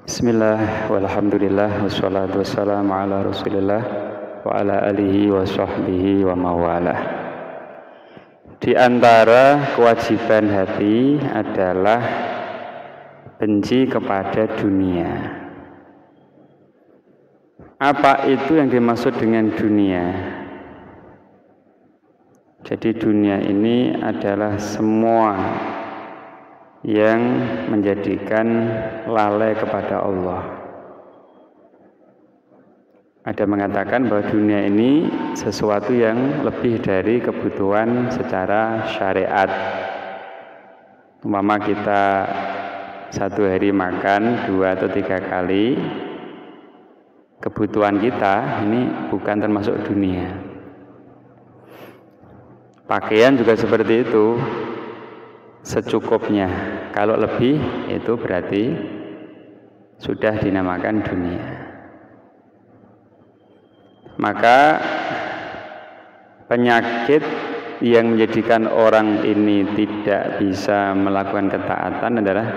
Bismillah, walhamdulillah, wassalatu wassalamu ala rasulillah wa ala alihi wa sahbihi wa mawalah. Di antara kewajiban hati adalah benci kepada dunia. Apa itu yang dimaksud dengan dunia? Jadi dunia ini adalah semua yang menjadikan lalai kepada Allah. Ada mengatakan bahwa dunia ini sesuatu yang lebih dari kebutuhan secara syariat. Umpama kita satu hari makan 2 atau 3 kali, kebutuhan kita ini bukan termasuk dunia. Pakaian juga seperti itu, secukupnya. Kalau lebih itu berarti sudah dinamakan dunia. Maka penyakit yang menjadikan orang ini tidak bisa melakukan ketaatan adalah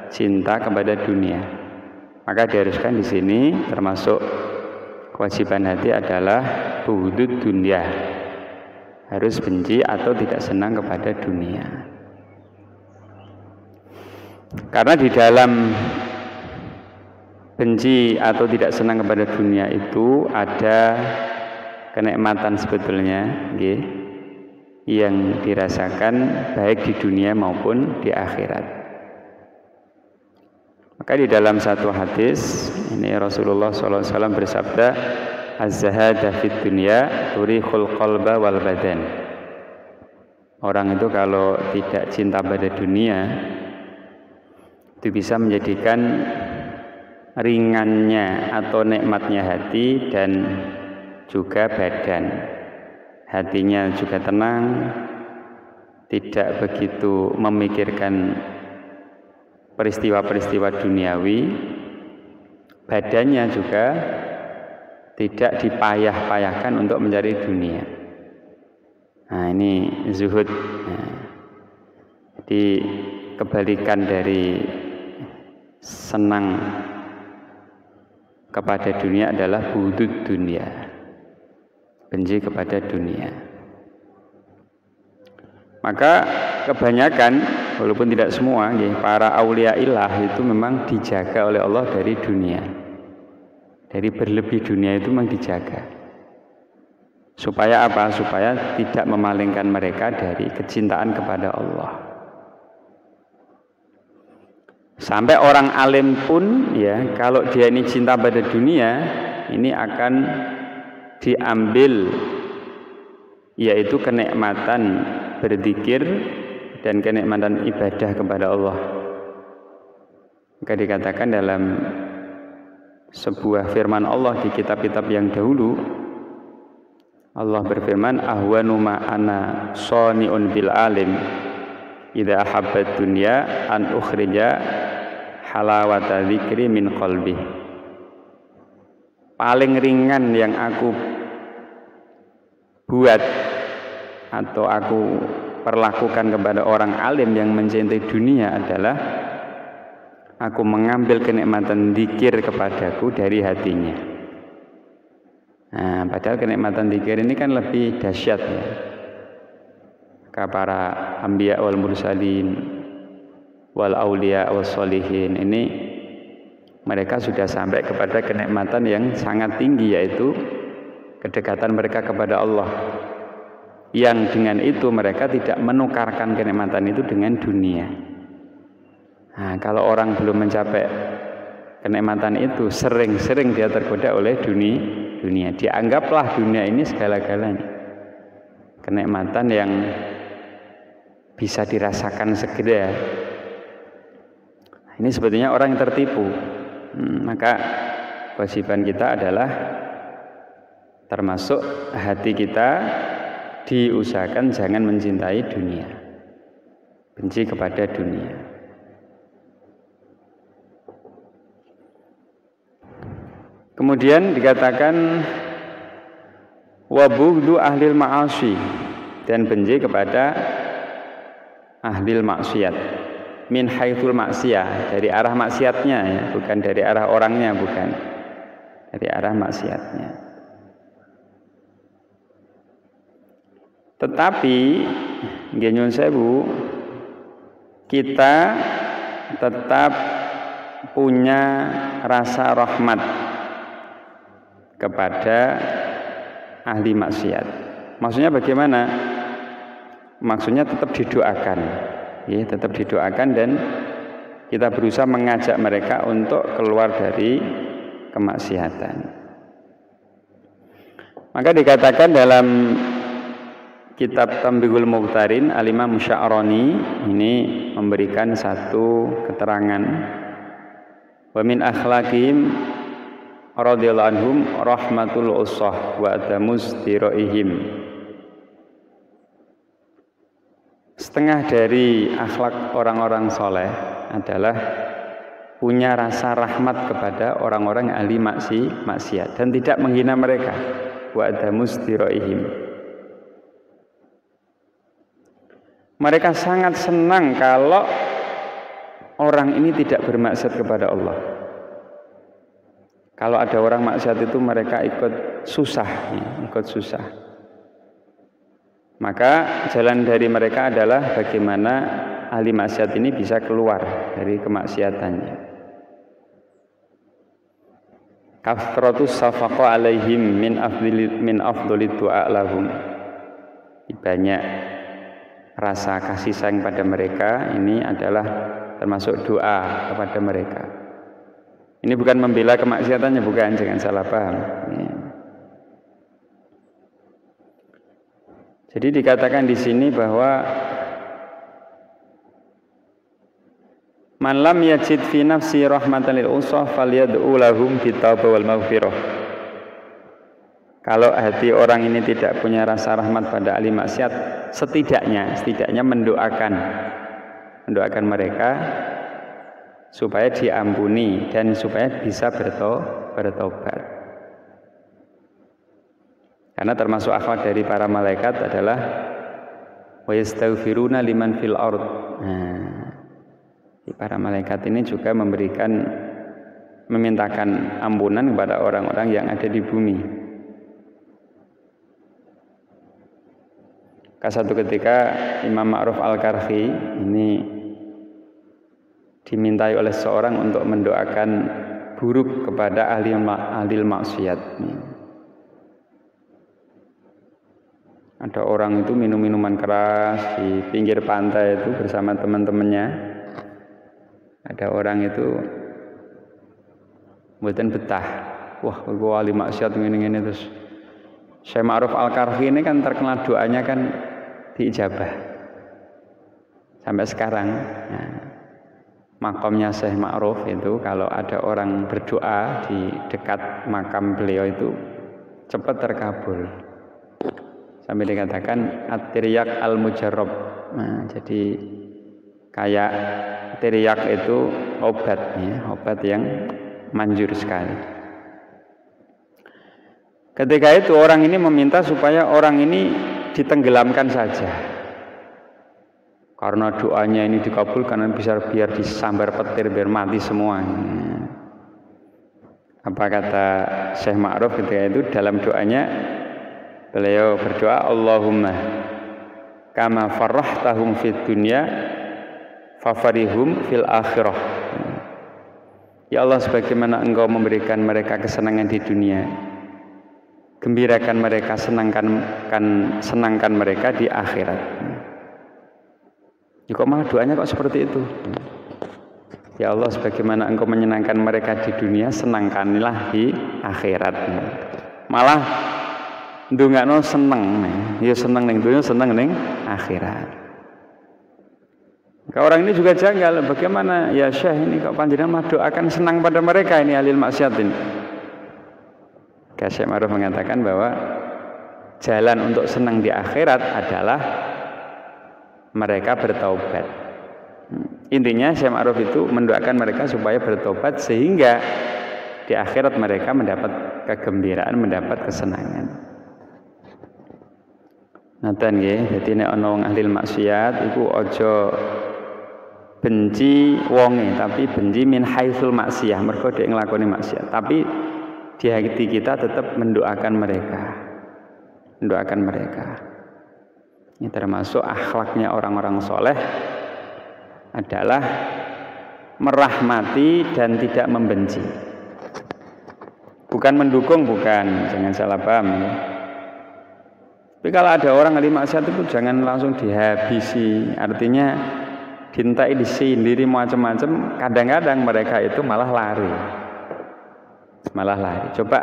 cinta kepada dunia. Maka diharuskan di sini termasuk kewajiban hati adalah bughud dunya. Harus benci atau tidak senang kepada dunia. Karena di dalam benci atau tidak senang kepada dunia itu ada kenikmatan sebetulnya yang dirasakan baik di dunia maupun di akhirat. Maka di dalam satu hadis ini Rasulullah SAW bersabda, az-zahada fid dunya turihul qalba wal badan. Orang itu kalau tidak cinta pada dunia itu bisa menjadikan ringannya atau nikmatnya hati dan juga badan. Hatinya juga tenang, tidak begitu memikirkan peristiwa-peristiwa duniawi. Badannya juga tidak dipayah-payahkan untuk mencari dunia. Nah, ini zuhud. Jadi kebalikan dari senang kepada dunia adalah bughud dunia, benci kepada dunia. Maka kebanyakan, walaupun tidak semua, para aulia ilah itu memang dijaga oleh Allah dari dunia. Dari berlebih dunia itu memang dijaga. Supaya apa? Supaya tidak memalingkan mereka dari kecintaan kepada Allah. Sampai orang alim pun ya, kalau dia ini cinta pada dunia, ini akan diambil yaitu kenikmatan berzikir dan kenikmatan ibadah kepada Allah. Maka dikatakan dalam sebuah firman Allah di kitab-kitab yang dahulu, Allah berfirman, ahwanu ma ana shani'un bil alim idza ahabbat dunya an ukhrija halawata dzikri min qalbi. Paling ringan yang aku buat atau aku perlakukan kepada orang alim yang mencintai dunia adalah aku mengambil kenikmatan dzikir kepadaku dari hatinya. Nah, padahal kenikmatan dzikir ini kan lebih dahsyat ya. Para anbiya wal mursalin wal auliya was solihin ini mereka sudah sampai kepada kenikmatan yang sangat tinggi, yaitu kedekatan mereka kepada Allah, yang dengan itu mereka tidak menukarkan kenikmatan itu dengan dunia. Nah, kalau orang belum mencapai kenikmatan itu, sering-sering dia tergoda oleh dunia. Dianggaplah dunia ini segala-galanya, kenikmatan yang bisa dirasakan segera. Ini sebetulnya orang yang tertipu. Maka kewajiban kita adalah termasuk hati kita diusahakan jangan mencintai dunia, benci kepada dunia. Kemudian dikatakan wa bughdu ahlil ma'asi, dan benci kepada ahlil maksiat. min haitsul maksiyah, dari arah maksiatnya ya, bukan dari arah orangnya, bukan. Dari arah maksiatnya. Tetapi nggih nyuwun sewu, kita tetap punya rasa rahmat kepada ahli maksiat. Maksudnya bagaimana? Maksudnya tetap didoakan, ya, tetap didoakan dan kita berusaha mengajak mereka untuk keluar dari kemaksiatan. Maka dikatakan dalam kitab Tambihul Mukhtarin, Al-Imam Sya'rani ini memberikan satu keterangan, wa min akhlaqihim radhiyallahu anhum rahmatul usah wa adamus diraihim. Setengah dari akhlak orang-orang soleh adalah punya rasa rahmat kepada orang-orang yang ahli maksiat dan tidak menghina mereka. Wa adamus diraihim. Mereka sangat senang kalau orang ini tidak bermaksiat kepada Allah. Kalau ada orang maksiat itu mereka ikut susah, ikut susah. Maka jalan dari mereka adalah bagaimana ahli maksiat ini bisa keluar dari kemaksiatannya. Kafratus safaqa alaihim min afdhali du'a lahum. Banyak rasa kasih sayang pada mereka ini adalah termasuk doa kepada mereka. Ini bukan membela kemaksiatannya, bukan, jangan salah paham. Jadi dikatakan di sini bahwa man lam yajid fi nafsi rahmatan lil usah falyad'u lahum bitauba wal maghfirah. Kalau hati orang ini tidak punya rasa rahmat pada ahli maksiat, setidaknya mendoakan mereka supaya diampuni dan supaya bisa bertobat. Karena termasuk akhlak dari para malaikat adalah wa yastaghfiruna liman fil ard. Para malaikat ini juga memintakan ampunan kepada orang-orang yang ada di bumi. Satu ketika Imam Ma'ruf Al-Karhi ini dimintai oleh seorang untuk mendoakan buruk kepada ahli maksiat. Ada orang itu minum minuman keras di pinggir pantai itu bersama teman-temannya. Ada orang itu mboten betah. Wah, gua ahli maksiat ngene-ngene terus. Syekh Ma'ruf Al-Karhi ini kan terkenal doanya kan diijabah. Sampai sekarang. Nah, makamnya Syekh Ma'ruf itu kalau ada orang berdoa di dekat makam beliau itu cepat terkabul. Sampai dikatakan at-tiryak al-mujarrab. Nah, jadi kayak tiryak itu obat, ya, obat yang manjur sekali. Ketika itu orang ini meminta supaya orang ini ditenggelamkan saja. Karena doanya ini dikabulkan, bisa biar disambar petir, biar mati semua. Apa kata Syekh Ma'ruf ketika itu dalam doanya? Beliau berdoa, Allahumma kama farrahtahum fid dunya fafarihum fil akhirah. Ya Allah, sebagaimana Engkau memberikan mereka kesenangan di dunia, gembirakan mereka, senangkan mereka di akhirat. Ya, kok malah doanya kok seperti itu? Ya Allah, sebagaimana Engkau menyenangkan mereka di dunia, senangkanlah di akhirat. Malah ndongakno seneng, ya seneng ning dunia, seneng ning akhirat. Orang ini juga janggal, bagaimana ya Syekh ini kok panjenengan doakan senang pada mereka ini ahli maksiat ini. Syekh Ma'ruf mengatakan bahwa jalan untuk senang di akhirat adalah mereka bertaubat. Intinya Syekh Ma'ruf itu mendoakan mereka supaya bertobat sehingga di akhirat mereka mendapat kegembiraan, mendapat kesenangan. Naten nggih, dadi nek ana wong ahli maksiat iku aja benci wonge, tapi benci min haitsul maksiyah, mergo dhek nglakoni maksiat. Tapi di hati kita tetap mendoakan mereka. Mendoakan mereka. Ini termasuk akhlaknya orang-orang soleh adalah merahmati dan tidak membenci. Bukan mendukung, bukan, jangan salah paham ya. Tapi kalau ada orang ahli maksiat itu jangan langsung dihabisi. Artinya dintai disindiri macam-macam. Kadang-kadang mereka itu malah lari. Coba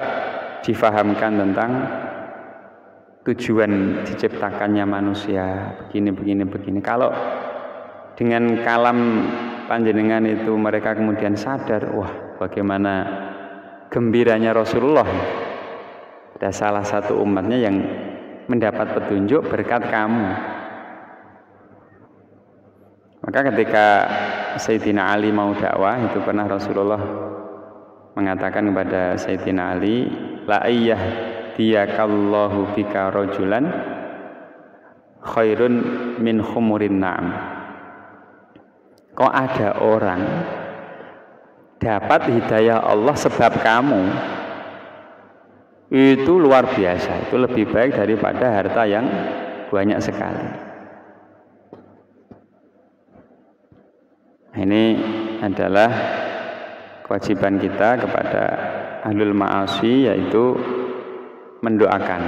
difahamkan tentang tujuan diciptakannya manusia. Begini. Kalau dengan kalam panjenengan itu mereka kemudian sadar, wah bagaimana gembiranya Rasulullah. Ada salah satu umatnya yang mendapat petunjuk berkat kamu. Maka ketika Sayyidina Ali mau dakwah, itu pernah Rasulullah mengatakan kepada Sayyidina Ali, la iyahdiyakallahu bika rajulan khairun min khumurin na'am. Kok ada orang dapat hidayah Allah sebab kamu, itu luar biasa, itu lebih baik daripada harta yang banyak sekali. Ini adalah kewajiban kita kepada ahlul ma'asi, yaitu mendoakan,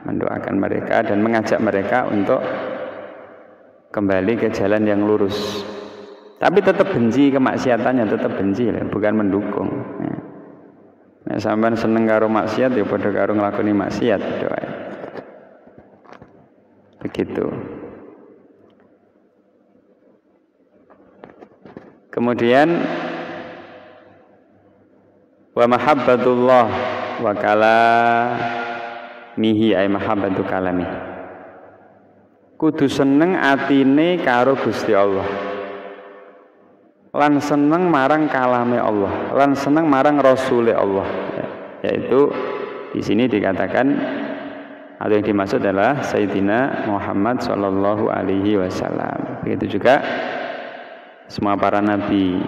mendoakan mereka dan mengajak mereka untuk kembali ke jalan yang lurus. Tapi tetap benci kemaksiatannya, tetap benci, bukan mendukung. Nek sampean seneng karo maksiat ya padha karo nglakoni maksiat doa. Begitu. Kemudian wa mahabbatullah wa kalamihi ay mahabbatu kalami. Kudu seneng atine karo Gusti Allah. Lan seneng marang kalame Allah, lan seneng marang Rasule Allah, yaitu di sini dikatakan atau yang dimaksud adalah Sayyidina Muhammad Sallallahu Alaihi Wasallam. Begitu juga semua para nabi.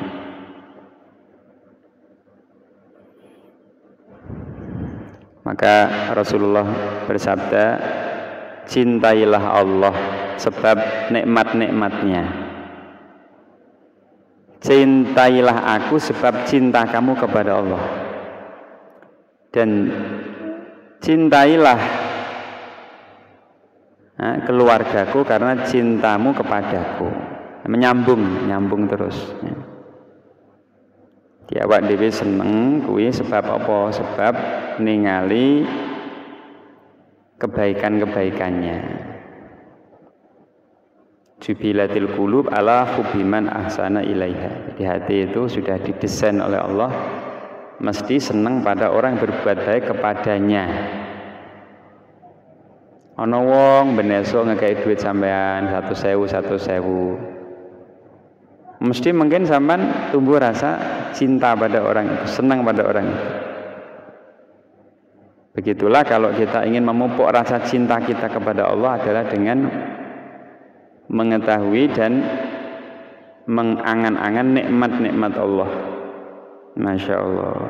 Maka Rasulullah bersabda, cintailah Allah sebab nikmat-nikmatnya. Cintailah aku sebab cinta kamu kepada Allah. Dan cintailah keluargaku karena cintamu kepadaku. Menyambung terus. Dia awak dhewe seneng kuwi sebab apa? Sebab ningali kebaikan-kebaikannya. Jubilatil qulub ala hubbiman ahsana ilaiha. Di hati itu sudah didesain oleh Allah mesti senang pada orang berbuat baik kepadanya. Ana wong beneso ngekei duit sampean 1.000 mesti mungkin sampean tumbuh rasa cinta pada orang itu, senang pada orang itu. Begitulah kalau kita ingin memupuk rasa cinta kita kepada Allah adalah dengan mengetahui dan mengangan-angan nikmat-nikmat Allah. Masya Allah.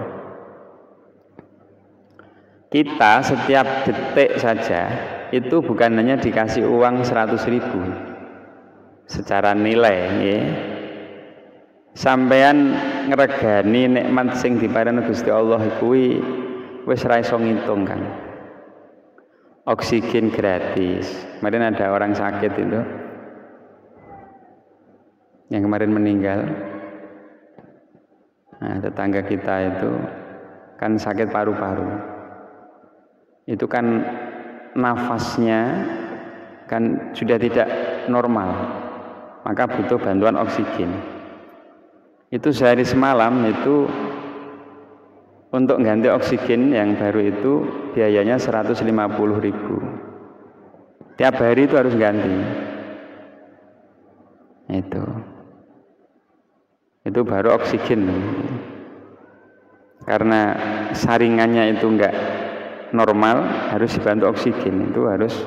Kita setiap detik saja itu bukan hanya dikasih uang 100.000 secara nilai ya. Sampean ngregani nikmat sing diparingi Gusti Allah kuwi wis ra iso ngitung kan. Oksigen gratis. Kemarin ada orang sakit itu yang kemarin meninggal. Nah, tetangga kita itu kan sakit paru-paru. Itu kan nafasnya kan sudah tidak normal, maka butuh bantuan oksigen. Itu sehari semalam itu untuk ganti oksigen yang baru itu biayanya 150.000. Tiap hari itu harus ganti. Itu baru oksigen. Karena saringannya itu enggak normal, harus dibantu oksigen. Itu harus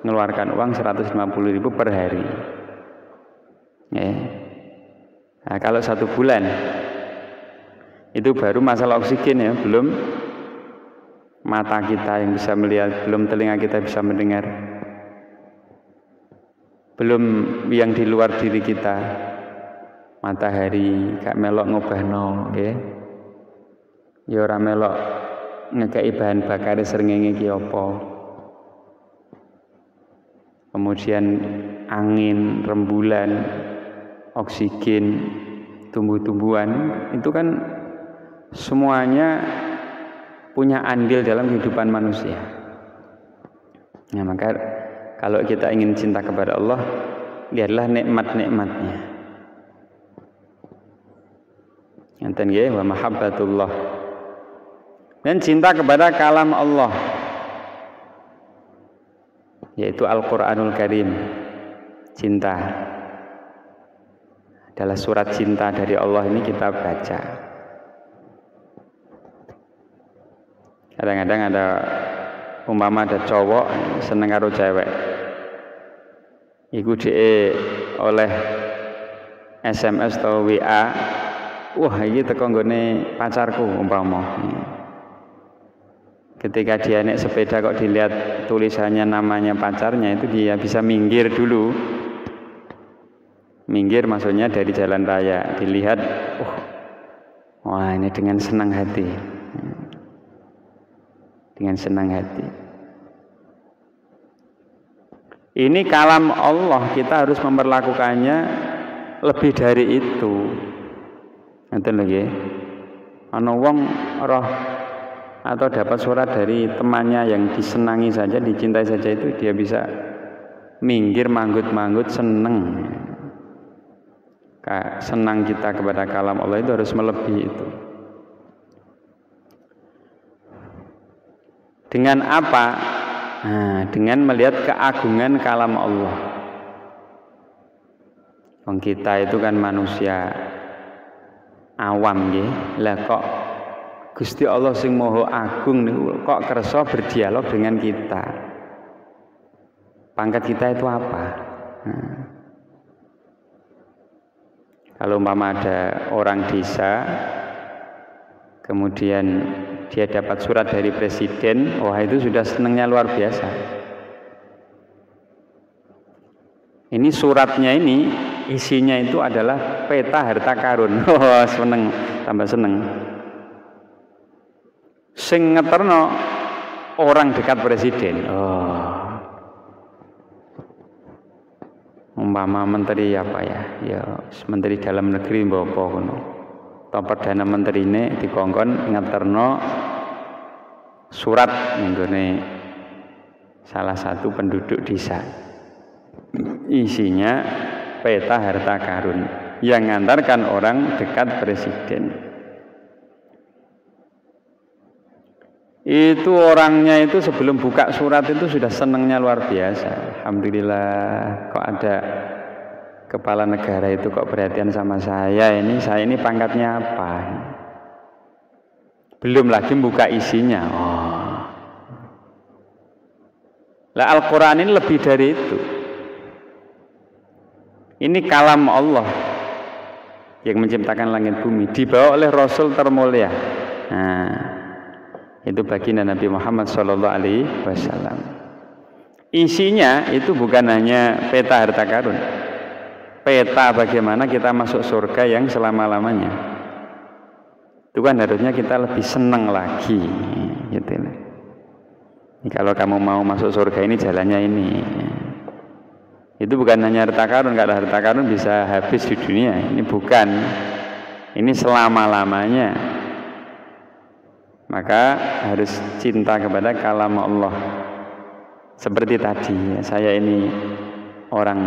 mengeluarkan uang 150.000 per hari. Ya. Nah, kalau 1 bulan itu baru masalah oksigen ya, belum mata kita yang bisa melihat, belum telinga kita bisa mendengar, belum yang di luar diri kita, matahari gak melok ngobahno ya, ya ora melok ngekei bahan bakar srengenge ki apa, kemudian angin, rembulan, oksigen, tumbuh-tumbuhan, itu kan semuanya punya andil dalam kehidupan manusia. Nah, maka kalau kita ingin cinta kepada Allah, lihatlah nikmat-nikmatnya. Enten nggih, wa mahabbatullah. Dan cinta kepada kalam Allah, yaitu Al-Qur'anul Karim. Cinta adalah surat cinta dari Allah, ini kita baca. Kadang-kadang ada umpama ada cowok seneng karo cewek, iku dhek oleh SMS atau WA, wah iki teko nggone pacarku umpama. Ketika dia naik sepeda kok dilihat tulisannya namanya pacarnya, itu dia bisa minggir dulu. Minggir maksudnya dari jalan raya, dilihat, wah ini dengan senang hati. Dengan senang hati. Ini kalam Allah, kita harus memperlakukannya lebih dari itu. Ngoten lho nggih. Ana wong roh atau dapat surat dari temannya yang disenangi saja, dicintai saja, itu dia bisa minggir manggut-manggut seneng. Senang kita kepada kalam Allah itu harus melebihi itu. Dengan apa? Nah, dengan melihat keagungan kalam Allah. Wong kita itu kan manusia awam nggih. Lah kok Gusti Allah sing Maha Agung niku kok kersa berdialog dengan kita. Pangkat kita itu apa? Nah, kalau umpama ada orang desa, kemudian dia dapat surat dari presiden, wah itu sudah senangnya luar biasa. Ini suratnya ini isinya itu adalah peta harta karun. Oh, seneng, tambah seneng. Sing ngeterno orang dekat presiden. Oh, umpama menteri apa ya? Ya, menteri dalam negeri mbok apa ngono. Perdana menteri ini dikongkon ngeterno surat nggone salah satu penduduk desa, isinya peta harta karun yang ngantarkan orang dekat presiden. Itu orangnya itu sebelum buka surat itu sudah senangnya luar biasa. Alhamdulillah, kok ada kepala negara itu kok perhatian sama saya ini pangkatnya apa? Belum lagi buka isinya. Oh. Lah Al-Qur'an ini lebih dari itu. Ini kalam Allah yang menciptakan langit bumi, dibawa oleh Rasul termulia. Nah, itu baginda Nabi Muhammad SAW. Isinya itu bukan hanya peta harta karun. Peta bagaimana kita masuk surga yang selama-lamanya. Itu kan harusnya kita lebih senang lagi gitu. Kalau kamu mau masuk surga ini jalannya ini. Itu bukan hanya harta karun, kalau harta karun bisa habis di dunia. Ini bukan. Ini selama-lamanya. Maka harus cinta kepada kalam Allah. Seperti tadi, saya ini orang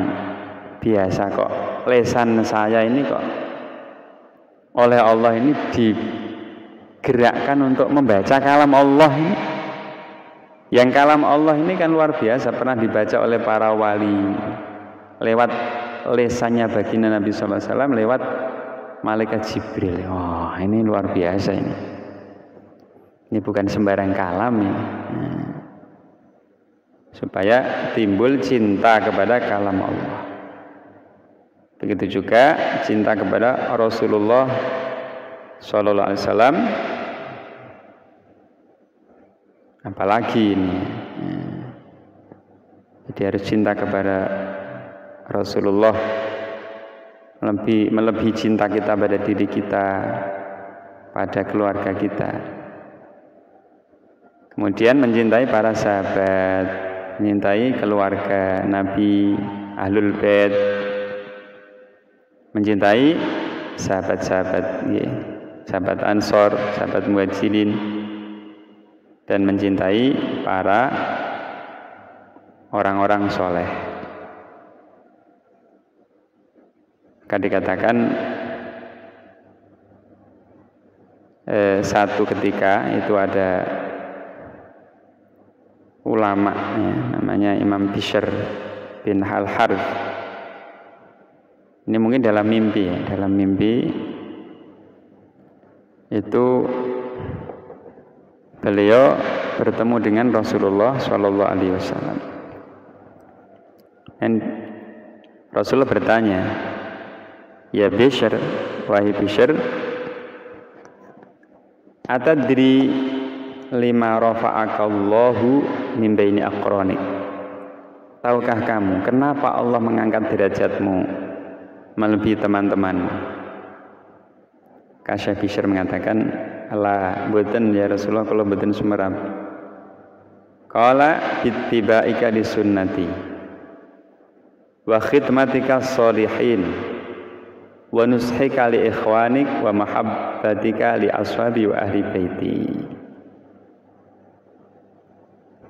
biasa kok, lesan saya ini kok oleh Allah ini digerakkan untuk membaca kalam Allah ini. Yang kalam Allah ini kan luar biasa, pernah dibaca oleh para wali lewat lesannya baginda Nabi SAW, lewat malaikat Jibril. Oh, ini luar biasa ini. Ini bukan sembarang kalam ini. Supaya timbul cinta kepada kalam Allah. Begitu juga cinta kepada Rasulullah Sallallahu Alaihi Wasallam. Apalagi ini, jadi harus cinta kepada Rasulullah, melebihi cinta kita pada diri kita, pada keluarga kita. Kemudian mencintai para sahabat, mencintai keluarga Nabi, Ahlul Bait, mencintai sahabat-sahabat, sahabat Ansor, sahabat Muhajirin, dan mencintai para orang-orang soleh. Maka dikatakan satu ketika itu ada ulama ya, namanya Imam Bishr bin Al-Harith. Ini mungkin dalam mimpi ya, dalam mimpi itu beliau bertemu dengan Rasulullah Shallallahu Alaihi Wasallam. Dan Rasulullah bertanya, ya Bishr, wahai Bishr, atadri lima rafa'akallahu min baini aqranik. Tahukah kamu kenapa Allah mengangkat derajatmu melebihi teman-temanmu? Kasya Bishr mengatakan, Allah mboten ya Rasulullah, kalau mboten sumerap. Qala ittibaika li sunnati wa khidmatika sholihin wa nushika li ikhwanik wa mahabbatika li ashabi wa ahli baiti.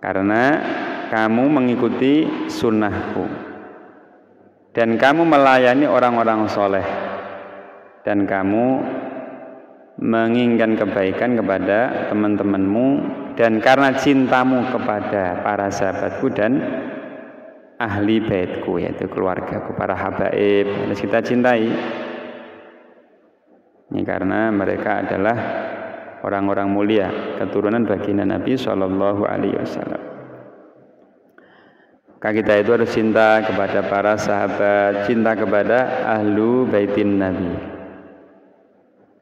Karena kamu mengikuti sunnahku dan kamu melayani orang-orang soleh dan kamu menginginkan kebaikan kepada teman-temanmu, dan karena cintamu kepada para sahabatku dan ahli baitku, yaitu keluargaku, para habaib, harus kita cintai. Ini karena mereka adalah orang-orang mulia, keturunan baginda Nabi Shallallahu Alaihi Wasallam. Maka kita itu harus cinta kepada para sahabat, cinta kepada ahlu baitin Nabi.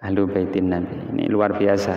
Ahlu baitin Nabi, ini luar biasa.